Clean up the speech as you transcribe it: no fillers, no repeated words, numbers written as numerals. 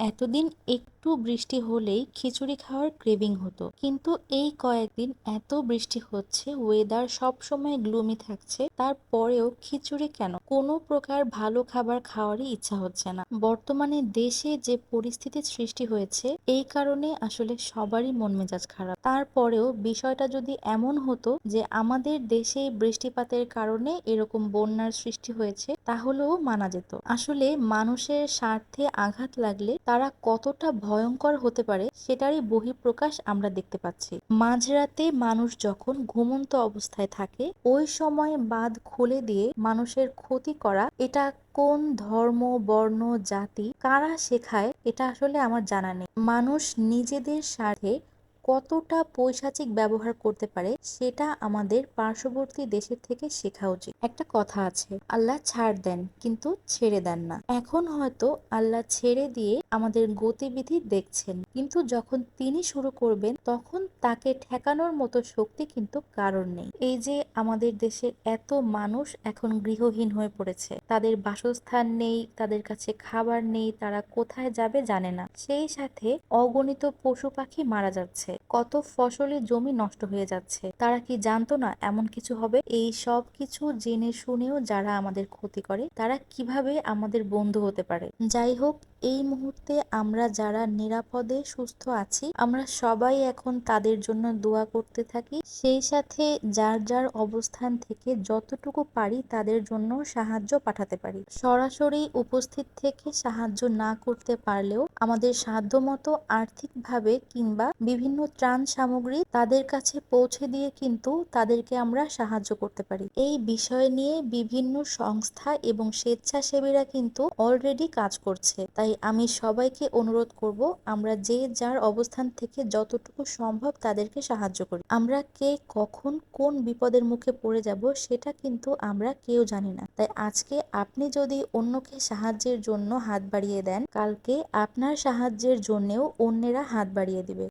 এতদিন একটু বৃষ্টি হলেই খিচুড়ি খাওয়ার ক্রেভিং হতো, কিন্তু এই কয়েকদিন এত বৃষ্টি হচ্ছে, ওয়েদার সব সময় গ্লুমি থাকছে, তারপরেও খিচুড়ি কেন কোনো প্রকার ভালো খাবার খাওয়ারই ইচ্ছা হচ্ছে না। বর্তমানে দেশে যে পরিস্থিতির সৃষ্টি হয়েছে, এই কারণে আসলে সবারই মন মেজাজ খারাপ। তারপরেও বিষয়টা যদি এমন হতো যে আমাদের দেশে বৃষ্টিপাতের কারণে এরকম বন্যার সৃষ্টি হয়েছে, তাহলেও মানা যেত। আসলে মানুষের স্বার্থে আঘাত লাগলে তারা কতটা ভয়ঙ্কর হতে পারে সেটারই বহিঃপ্রকাশ আমরা দেখতে পাচ্ছি। মাঝরাতে মানুষ যখন ঘুমন্ত অবস্থায় থাকে, ওই সময় বাঁধ খুলে দিয়ে মানুষের ক্ষতি করা, এটা কোন ধর্ম, বর্ণ, জাতি কারা শেখায় এটা আসলে আমার জানা নেই। মানুষ নিজেদের স্বার্থে কতটা পৈশাচিক ব্যবহার করতে পারে সেটা আমাদের পার্শ্ববর্তী দেশের থেকে শেখা উচিত। একটা কথা আছে, আল্লাহ ছাড় দেন কিন্তু ছেড়ে দেন না। এখন হয়তো আল্লাহ ছেড়ে দিয়ে আমাদের গতিবিধি দেখছেন, কিন্তু যখন তিনি শুরু করবেন তখন তাকে ঠেকানোর মতো শক্তি কিন্তু কারোর নেই। এই যে আমাদের দেশের এত মানুষ এখন গৃহহীন হয়ে পড়েছে, তাদের বাসস্থান নেই, তাদের কাছে খাবার নেই, তারা কোথায় যাবে জানে না। সেই সাথে অগণিত পশু পাখি মারা যাচ্ছে, কত ফসলি জমি নষ্ট হয়ে যাচ্ছে। তারা কি জানতো না এমন কিছু হবে? এই সব কিছু জেনে শুনেও যারা আমাদের ক্ষতি করে, তারা কিভাবে আমাদের বন্ধু হতে পারে? যাই হোক, এই মুহূর্তে আমরা যারা নিরাপদে সুস্থ আছি, আমরা সবাই এখন তাদের জন্য দোয়া করতে থাকি। সেই সাথে যার যার অবস্থান থেকে যতটুকু পারি তাদের জন্য সাহায্য পাঠাতে পারি। সরাসরি উপস্থিত থেকে সাহায্য না করতে পারলেও আমাদের সাধ্যমতো আর্থিকভাবে কিংবা বিভিন্ন ত্রাণ সামগ্রী তাদের কাছে পৌঁছে দিয়ে কিন্তু তাদেরকে আমরা সাহায্য করতে পারি। এই বিষয় নিয়ে বিভিন্ন সংস্থা এবং স্বেচ্ছাসেবীরা কিন্তু অলরেডি কাজ করছে। তাই আমি সবাইকে অনুরোধ করব, আমরা যে যার অবস্থান থেকে যতটুকু সম্ভব তাদেরকে সাহায্য করি। আমরা কে কখন কোন বিপদের মুখে পড়ে যাব সেটা কিন্তু আমরা কেউ জানি না। তাই আজকে আপনি যদি অন্যকে সাহায্যের জন্য হাত বাড়িয়ে দেন, কালকে আপনার সাহায্যের জন্যেও অন্যেরা হাত বাড়িয়ে দিবে।